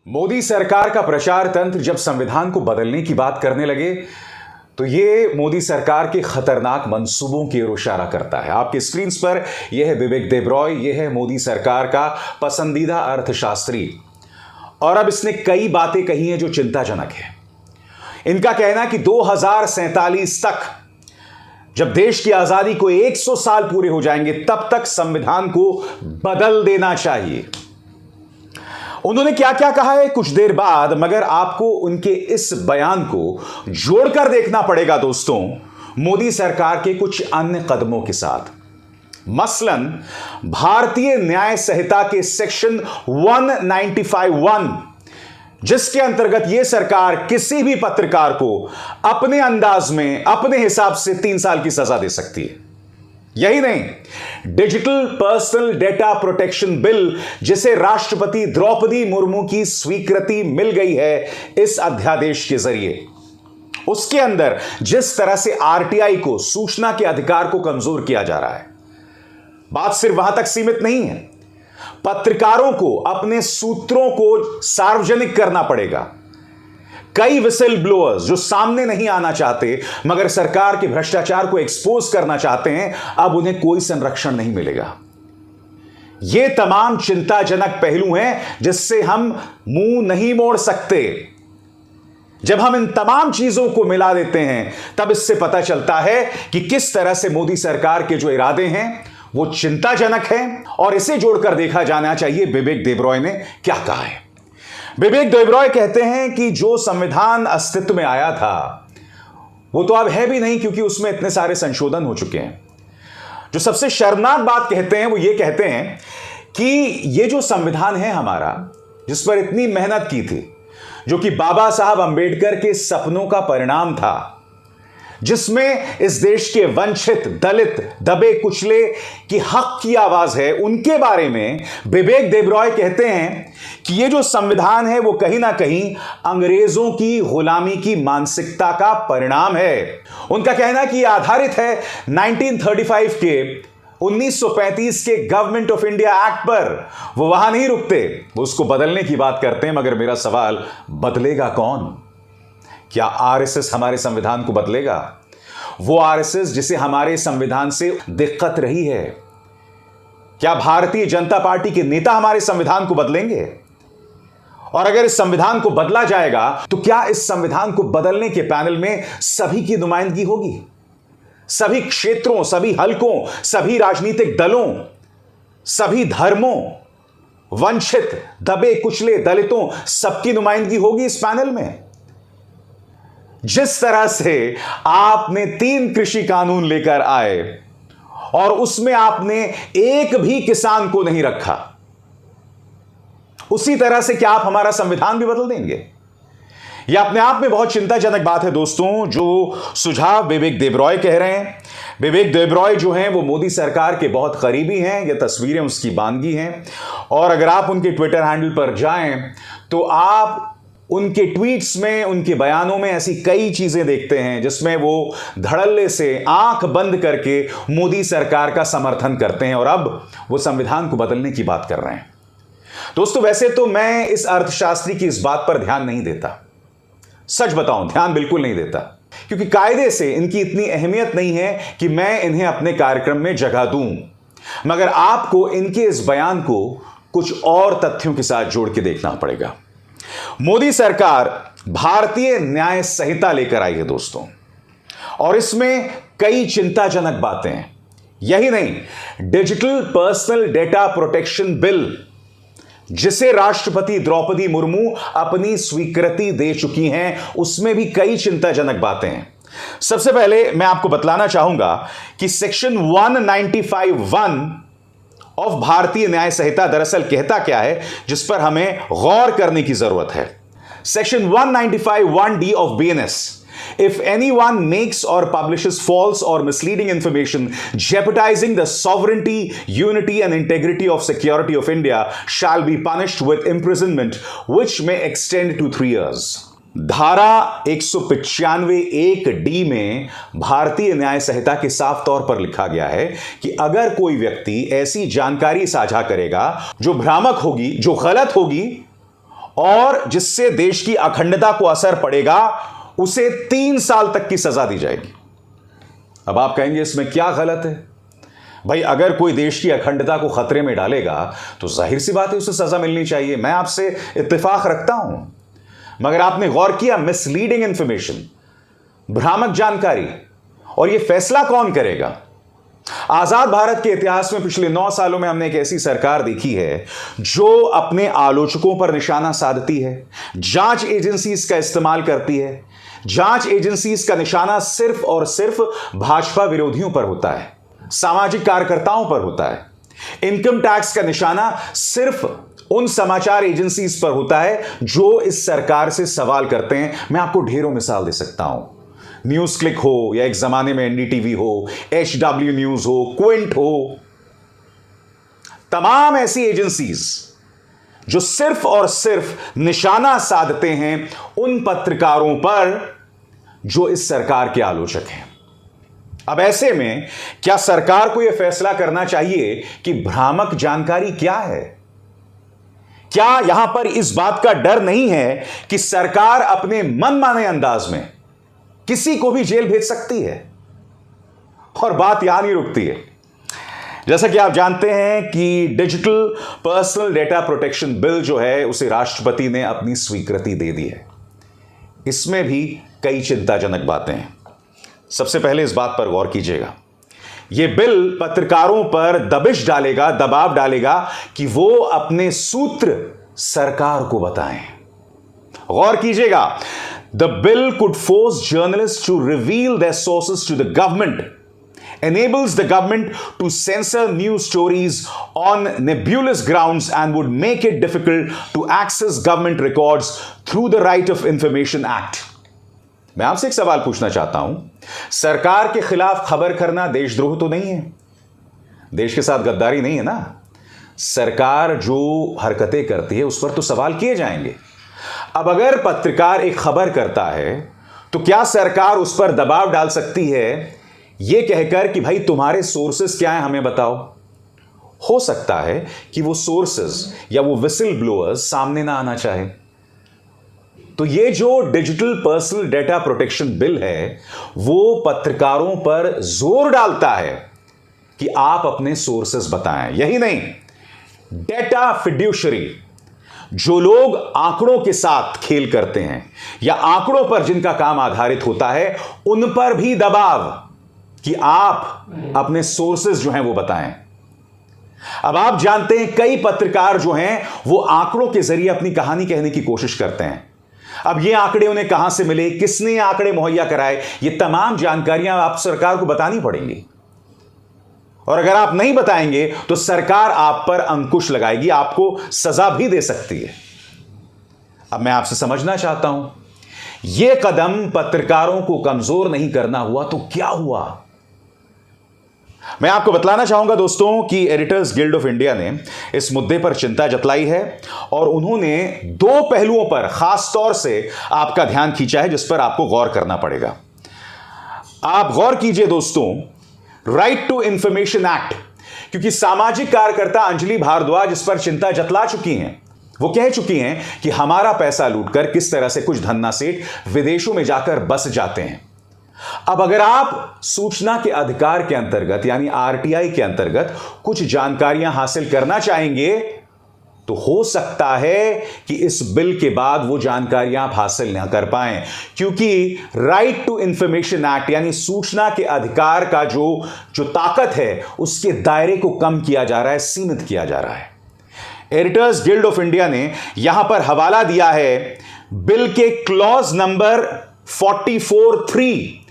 मोदी सरकार का प्रचार तंत्र जब संविधान को बदलने की बात करने लगे तो ये मोदी सरकार के खतरनाक मंसूबों की ओर इशारा करता है। आपके स्क्रीन पर यह है विवेक देबरॉय, यह है मोदी सरकार का पसंदीदा अर्थशास्त्री, और अब इसने कई बातें कही हैं जो चिंताजनक है। इनका कहना है कि 2047 तक जब देश की आजादी को 100 साल पूरे हो जाएंगे तब तक संविधान को बदल देना चाहिए। उन्होंने क्या क्या कहा है कुछ देर बाद, मगर आपको उनके इस बयान को जोड़कर देखना पड़ेगा दोस्तों मोदी सरकार के कुछ अन्य कदमों के साथ। मसलन भारतीय न्याय संहिता के सेक्शन 195(1), जिसके अंतर्गत यह सरकार किसी भी पत्रकार को अपने अंदाज में अपने हिसाब से 3 साल की सजा दे सकती है। यही नहीं, digital personal data protection bill, जिसे राष्ट्रपति द्रौपदी मुर्मू की स्वीकृति मिल गई है इस अध्यादेश के जरिए, उसके अंदर जिस तरह से आरटीआई को, सूचना के अधिकार को कमजोर किया जा रहा है, बात सिर्फ वहां तक सीमित नहीं है। पत्रकारों को अपने सूत्रों को सार्वजनिक करना पड़ेगा। कई विसल ब्लोअर्स जो सामने नहीं आना चाहते मगर सरकार के भ्रष्टाचार को एक्सपोज करना चाहते हैं, अब उन्हें कोई संरक्षण नहीं मिलेगा। ये तमाम चिंताजनक पहलू हैं जिससे हम मुंह नहीं मोड़ सकते। जब हम इन तमाम चीजों को मिला देते हैं तब इससे पता चलता है कि किस तरह से मोदी सरकार के जो इरादे हैं वो चिंताजनक हैं, और इसे जोड़कर देखा जाना चाहिए विवेक देबरॉय ने क्या कहा है। विवेक देबरॉय कहते हैं कि जो संविधान अस्तित्व में आया था वो तो अब है भी नहीं, क्योंकि उसमें इतने सारे संशोधन हो चुके हैं। जो सबसे शर्मनाक बात कहते हैं वो ये कहते हैं कि ये जो संविधान है हमारा, जिस पर इतनी मेहनत की थी, जो कि बाबा साहब अंबेडकर के सपनों का परिणाम था, जिसमें इस देश के वंचित, दलित, दबे कुचले की हक की आवाज है, उनके बारे में विवेक देबरॉय कहते हैं कि ये जो संविधान है वो कहीं ना कहीं अंग्रेजों की गुलामी की मानसिकता का परिणाम है। उनका कहना है कि यह आधारित है 1935 के 1935 के गवर्नमेंट ऑफ इंडिया एक्ट पर। वो वहां नहीं रुकते, वो उसको बदलने की बात करते हैं। मगर मेरा सवाल, बदलेगा कौन? क्या आरएसएस हमारे संविधान को बदलेगा? वो आरएसएस जिसे हमारे संविधान से दिक्कत रही है। क्या भारतीय जनता पार्टी के नेता हमारे संविधान को बदलेंगे? और अगर इस संविधान को बदला जाएगा तो क्या इस संविधान को बदलने के पैनल में सभी की नुमाइंदगी होगी? सभी क्षेत्रों, सभी हलकों, सभी राजनीतिक दलों, सभी धर्मों, वंचित, दबे कुचले, दलितों, सबकी नुमाइंदगी होगी इस पैनल में? जिस तरह से आपने 3 कृषि कानून लेकर आए और उसमें आपने एक भी किसान को नहीं रखा, उसी तरह से क्या आप हमारा संविधान भी बदल देंगे? यह अपने आप में बहुत चिंताजनक बात है दोस्तों, जो सुझाव विवेक देबरॉय कह रहे हैं। विवेक देबरॉय जो हैं वो मोदी सरकार के बहुत करीबी हैं, ये तस्वीरें उसकी बानगी हैं। और अगर आप उनके ट्विटर हैंडल पर जाएं तो आप उनके ट्वीट्स में, उनके बयानों में ऐसी कई चीजें देखते हैं जिसमें वो धड़ल्ले से आंख बंद करके मोदी सरकार का समर्थन करते हैं, और अब वो संविधान को बदलने की बात कर रहे हैं। दोस्तों, वैसे तो मैं इस अर्थशास्त्री की इस बात पर ध्यान नहीं देता, सच बताऊं, ध्यान बिल्कुल नहीं देता, क्योंकि कायदे से इनकी इतनी अहमियत नहीं है कि मैं इन्हें अपने कार्यक्रम में जगह दूं। मगर आपको इनके इस बयान को कुछ और तथ्यों के साथ जोड़ के देखना पड़ेगा। मोदी सरकार भारतीय न्याय संहिता लेकर आई है दोस्तों, और इसमें कई चिंताजनक बातें हैं। यही नहीं, digital personal data protection bill, जिसे राष्ट्रपति द्रौपदी मुर्मू अपनी स्वीकृति दे चुकी हैं, उसमें भी कई चिंताजनक बातें हैं। सबसे पहले मैं आपको बतलाना चाहूंगा कि सेक्शन 195(1) ऑफ भारतीय न्याय संहिता दरअसल कहता क्या है, जिस पर हमें गौर करने की जरूरत है। Section 195(1)(d) of BNS, if anyone makes or publishes false or misleading information jeopardizing the sovereignty, unity and integrity of security of India shall be punished with imprisonment which may extend to 3 years. धारा 195(1)(d) में भारतीय न्याय संहिता के साफ तौर पर लिखा गया है कि अगर कोई व्यक्ति ऐसी जानकारी साझा करेगा जो भ्रामक होगी, जो गलत होगी और जिससे देश की अखंडता को असर पड़ेगा उसे 3 साल तक की सजा दी जाएगी। अब आप कहेंगे इसमें क्या गलत है? भाई अगर कोई देश की अखंडता को खतरे में डालेगा तो जाहिर सी बात है उसे सजा मिलनी चाहिए। मैं आपसे इत्तेफाक रखता हूं, मगर आपने गौर किया मिसलीडिंग इंफॉर्मेशन, भ्रामक जानकारी, और यह फैसला कौन करेगा? आजाद भारत के इतिहास में पिछले 9 सालों में हमने एक ऐसी सरकार देखी है जो अपने आलोचकों पर निशाना साधती है, जांच एजेंसीज का इस्तेमाल करती है। जांच एजेंसीज का निशाना सिर्फ और सिर्फ भाजपा विरोधियों पर होता है, सामाजिक कार्यकर्ताओं पर होता है। इनकम टैक्स का निशाना सिर्फ उन समाचार एजेंसीज पर होता है जो इस सरकार से सवाल करते हैं। मैं आपको ढेरों मिसाल दे सकता हूं, न्यूज क्लिक हो या एक जमाने में एनडीटीवी हो, HW न्यूज हो, क्विंट हो, तमाम ऐसी एजेंसीज जो सिर्फ और सिर्फ निशाना साधते हैं उन पत्रकारों पर जो इस सरकार के आलोचक हैं। अब ऐसे में क्या सरकार को यह फैसला करना चाहिए कि भ्रामक जानकारी क्या है? क्या यहां पर इस बात का डर नहीं है कि सरकार अपने मनमाने अंदाज में किसी को भी जेल भेज सकती है? और बात यहां नहीं रुकती है। जैसा कि आप जानते हैं कि digital personal data protection bill जो है उसे राष्ट्रपति ने अपनी स्वीकृति दे दी है। इसमें भी कई चिंताजनक बातें हैं। सबसे पहले इस बात पर गौर कीजिएगा, यह बिल पत्रकारों पर दबिश डालेगा, दबाव डालेगा कि वो अपने सूत्र सरकार को बताएं। गौर कीजिएगा, the bill could force journalist to reveal their sources to the government, enables the government to censor news stories on nebulous grounds and would make it difficult to access government records through the Right of Information Act. मैं आपसे एक सवाल पूछना चाहता हूं, सरकार के खिलाफ खबर करना देशद्रोह तो नहीं है? देश के साथ गद्दारी नहीं है ना? सरकार जो हरकतें करती है उस पर तो सवाल किए जाएंगे। अब अगर पत्रकार एक खबर करता है तो क्या सरकार उस पर दबाव डाल सकती है यह कहकर कि भाई तुम्हारे सोर्सेस क्या हैं हमें बताओ? हो सकता है कि वो सोर्सेस या वो विसिल ब्लोअर्स सामने ना आना चाहे। तो ये जो digital personal data protection bill है वो पत्रकारों पर जोर डालता है कि आप अपने सोर्सेस बताएं। यही नहीं, डेटा फिड्यूशरी, जो लोग आंकड़ों के साथ खेल करते हैं या आंकड़ों पर जिनका काम आधारित होता है, उन पर भी दबाव कि आप अपने सोर्सेस जो हैं वो बताएं। अब आप जानते हैं कई पत्रकार जो हैं वो आंकड़ों के जरिए अपनी कहानी कहने की कोशिश करते हैं। अब ये आंकड़े उन्हें कहां से मिले, किसने ये आंकड़े मुहैया कराए, ये तमाम जानकारियां आप सरकार को बतानी पड़ेंगी। और अगर आप नहीं बताएंगे तो सरकार आप पर अंकुश लगाएगी, आपको सजा भी दे सकती है। अब मैं आपसे समझना चाहता हूं, यह कदम पत्रकारों को कमजोर नहीं करना हुआ तो क्या हुआ? मैं आपको बतलाना चाहूंगा दोस्तों कि एडिटर्स गिल्ड ऑफ इंडिया ने इस मुद्दे पर चिंता जतलाई है और उन्होंने 2 पहलुओं पर खास तौर से आपका ध्यान खींचा है जिस पर आपको गौर करना पड़ेगा। आप गौर कीजिए दोस्तों, राइट टू इंफॉर्मेशन एक्ट, क्योंकि सामाजिक कार्यकर्ता अंजलि भारद्वाज इस पर चिंता जतला चुकी हैं। वो कह चुकी हैं कि हमारा पैसा लूटकर किस तरह से कुछ धन्ना सेठ विदेशों में जाकर बस जाते हैं। अब अगर आप सूचना के अधिकार के अंतर्गत यानी RTI के अंतर्गत कुछ जानकारियां हासिल करना चाहेंगे तो हो सकता है कि इस बिल के बाद वो जानकारियां आप हासिल ना कर पाएं, क्योंकि राइट टू इंफॉर्मेशन एक्ट यानी सूचना के अधिकार का जो ताकत है उसके दायरे को कम किया जा रहा है, सीमित किया जा रहा है। एडिटर्स गिल्ड ऑफ इंडिया ने यहां पर हवाला दिया है बिल के क्लॉज नंबर 44(3)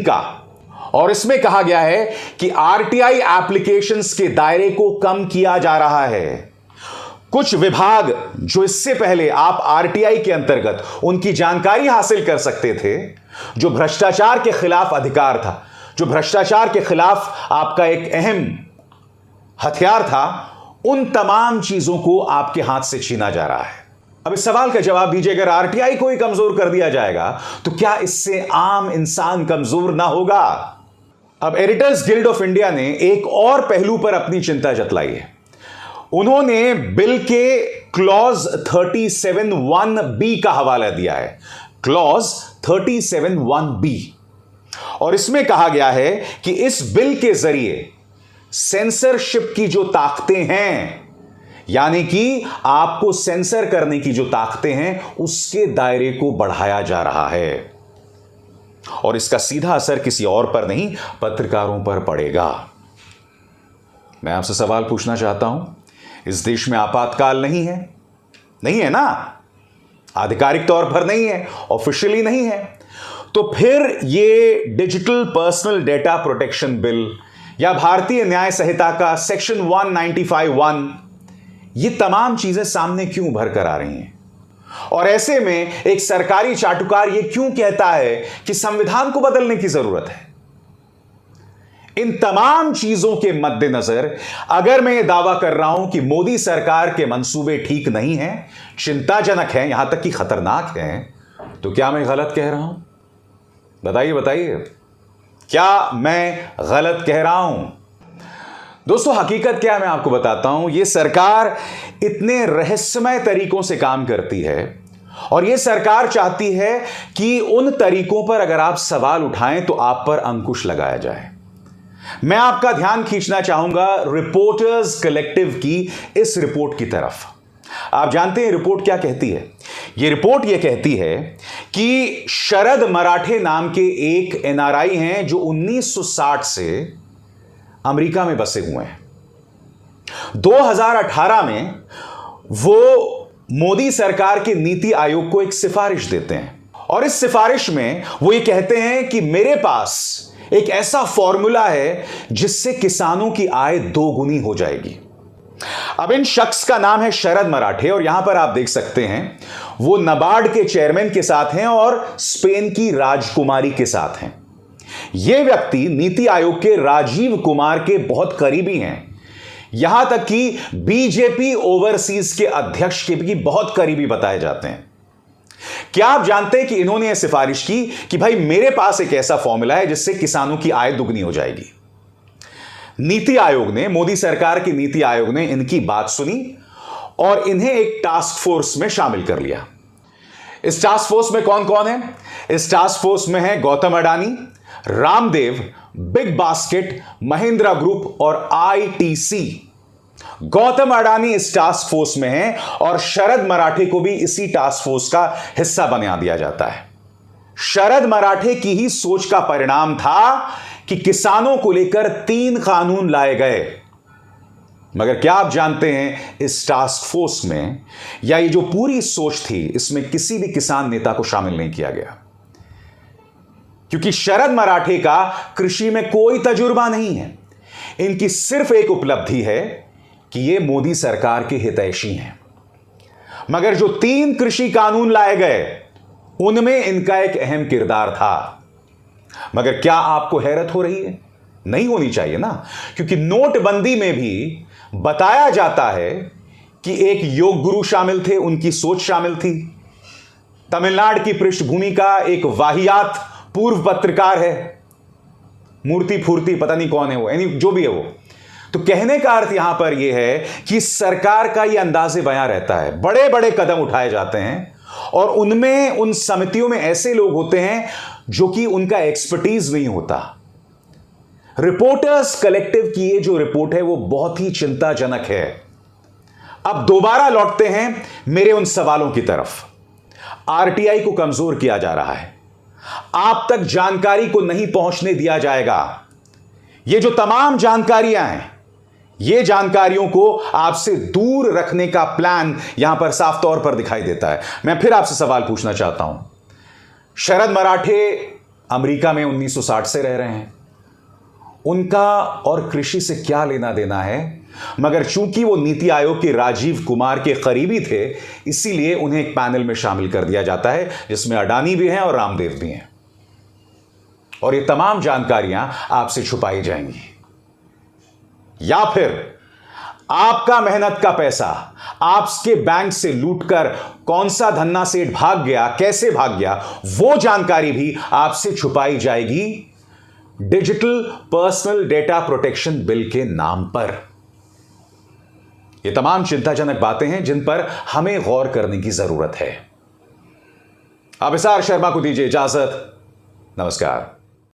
का, और इसमें कहा गया है कि RTI एप्लीकेशंस के दायरे को कम किया जा रहा है। कुछ विभाग जो इससे पहले आप RTI के अंतर्गत उनकी जानकारी हासिल कर सकते थे, जो भ्रष्टाचार के खिलाफ अधिकार था, जो भ्रष्टाचार के खिलाफ आपका एक अहम हथियार था, उन तमाम चीजों को आपके हाथ से छीना जा रहा है। अब इस सवाल का जवाब दीजिए, अगर RTI को ही कमजोर कर दिया जाएगा तो क्या इससे आम इंसान कमजोर ना होगा? अब एडिटर्स गिल्ड ऑफ इंडिया ने एक और पहलू पर अपनी चिंता जतलाई है। उन्होंने बिल के क्लॉज 37(1)(b) का हवाला दिया है। क्लॉज 37(1)(b) और इसमें कहा गया है कि इस बिल के जरिए सेंसरशिप की जो ताकतें हैं, यानी कि आपको सेंसर करने की जो ताकतें हैं, उसके दायरे को बढ़ाया जा रहा है और इसका सीधा असर किसी और पर नहीं, पत्रकारों पर पड़ेगा। मैं आपसे सवाल पूछना चाहता हूं, इस देश में आपातकाल नहीं है? नहीं है ना? आधिकारिक तौर पर नहीं है, ऑफिशियली नहीं है। तो फिर ये digital personal data protection bill या भारतीय न्याय संहिता का सेक्शन 195(1), ये तमाम चीजें सामने क्यों उभर कर आ रही हैं? और ऐसे में एक सरकारी चाटुकार ये क्यों कहता है कि संविधान को बदलने की जरूरत है? इन तमाम चीजों के मद्देनजर अगर मैं ये दावा कर रहा हूं कि मोदी सरकार के मंसूबे ठीक नहीं हैं, चिंताजनक हैं, यहां तक कि खतरनाक हैं, तो क्या मैं गलत कह रहा हूं? बताइए बताइए, क्या मैं गलत कह रहा हूं? दोस्तों, हकीकत क्या है मैं आपको बताता हूं। यह सरकार इतने रहस्यमय तरीकों से काम करती है और यह सरकार चाहती है कि उन तरीकों पर अगर आप सवाल उठाएं तो आप पर अंकुश लगाया जाए। मैं आपका ध्यान खींचना चाहूंगा रिपोर्टर्स कलेक्टिव की इस रिपोर्ट की तरफ। आप जानते हैं रिपोर्ट क्या कहती है? यह रिपोर्ट यह कहती है कि शरद मराठे नाम के एक एनआरआई हैं जो 1960 से अमेरिका में बसे हुए हैं। 2018 में वो मोदी सरकार के नीति आयोग को एक सिफारिश देते हैं और इस सिफारिश में वो ये कहते हैं कि मेरे पास एक ऐसा फॉर्मूला है जिससे किसानों की आय दोगुनी हो जाएगी। अब इन शख्स का नाम है शरद मराठे और यहां पर आप देख सकते हैं वो नाबार्ड के चेयरमैन के साथ हैं और स्पेन की राजकुमारी के साथ हैं। ये व्यक्ति नीति आयोग के राजीव कुमार के बहुत करीबी हैं, यहां तक कि बीजेपी ओवरसीज के अध्यक्ष के भी बहुत करीबी बताए जाते हैं। क्या आप जानते हैं कि इन्होंने यह सिफारिश की कि भाई मेरे पास एक ऐसा फॉर्मूला है जिससे किसानों की आय दुगनी हो जाएगी। नीति आयोग ने, मोदी सरकार की नीति आयोग ने इनकी बात सुनी और इन्हें एक टास्क फोर्स में शामिल कर लिया। इस टास्क फोर्स में कौन कौन है? इस टास्क फोर्स में है Gautam Adani, Ramdev, big basket, Mahindra group और आईटीसी। गौतम अडानी इस टास्क फोर्स में है और शरद मराठे को भी इसी टास्क फोर्स का हिस्सा बना दिया जाता है। शरद मराठे की ही सोच का परिणाम था कि किसानों को लेकर 3 कानून लाए गए। मगर क्या आप जानते हैं इस टास्क फोर्स में, या ये जो पूरी सोच थी, इसमें किसी भी किसान नेता को शामिल नहीं किया गया, क्योंकि शरद मराठे का कृषि में कोई तजुर्बा नहीं है। इनकी सिर्फ एक उपलब्धि है कि ये मोदी सरकार के हितैषी हैं। मगर जो 3 कृषि कानून लाए गए उनमें इनका एक अहम किरदार था। मगर क्या आपको हैरत हो रही है? नहीं होनी चाहिए ना, क्योंकि नोटबंदी में भी बताया जाता है कि एक योग गुरु शामिल थे, उनकी सोच शामिल थी। तमिलनाडु की पृष्ठभूमि का एक वाहियात पूर्व पत्रकार है, मूर्ति फूर्ति पता नहीं कौन है वो, यानी जो भी है वो। तो कहने का अर्थ यहां पर यह है कि सरकार का यह अंदाजे बयां रहता है, बड़े बड़े कदम उठाए जाते हैं और उनमें, उन समितियों में ऐसे लोग होते हैं जो कि उनका एक्सपर्टीज नहीं होता। रिपोर्टर्स कलेक्टिव की ये जो रिपोर्ट है वो बहुत ही चिंताजनक है। अब दोबारा लौटते हैं मेरे उन सवालों की तरफ। आरटीआई को कमजोर किया जा रहा है, आप तक जानकारी को नहीं पहुंचने दिया जाएगा। ये जो तमाम जानकारियां हैं, ये जानकारियों को आपसे दूर रखने का प्लान यहां पर साफ तौर पर दिखाई देता है। मैं फिर आपसे सवाल पूछना चाहता हूं, शरद मराठे अमेरिका में 1960 से रह रहे हैं, उनका और कृषि से क्या लेना देना है? मगर चूंकि वो नीति आयोग के राजीव कुमार के करीबी थे, इसीलिए उन्हें एक पैनल में शामिल कर दिया जाता है जिसमें अडानी भी हैं और रामदेव भी हैं, और ये तमाम जानकारियां आपसे छुपाई जाएंगी। या फिर आपका मेहनत का पैसा आपके बैंक से लूटकर कौन सा धन्ना सेठ भाग गया, कैसे भाग गया, वो जानकारी भी आपसे छुपाई जाएगी digital personal data protection bill के नाम पर। ये तमाम चिंताजनक बातें हैं जिन पर हमें गौर करने की जरूरत है। अभिसार शर्मा को दीजिए इजाजत। नमस्कार।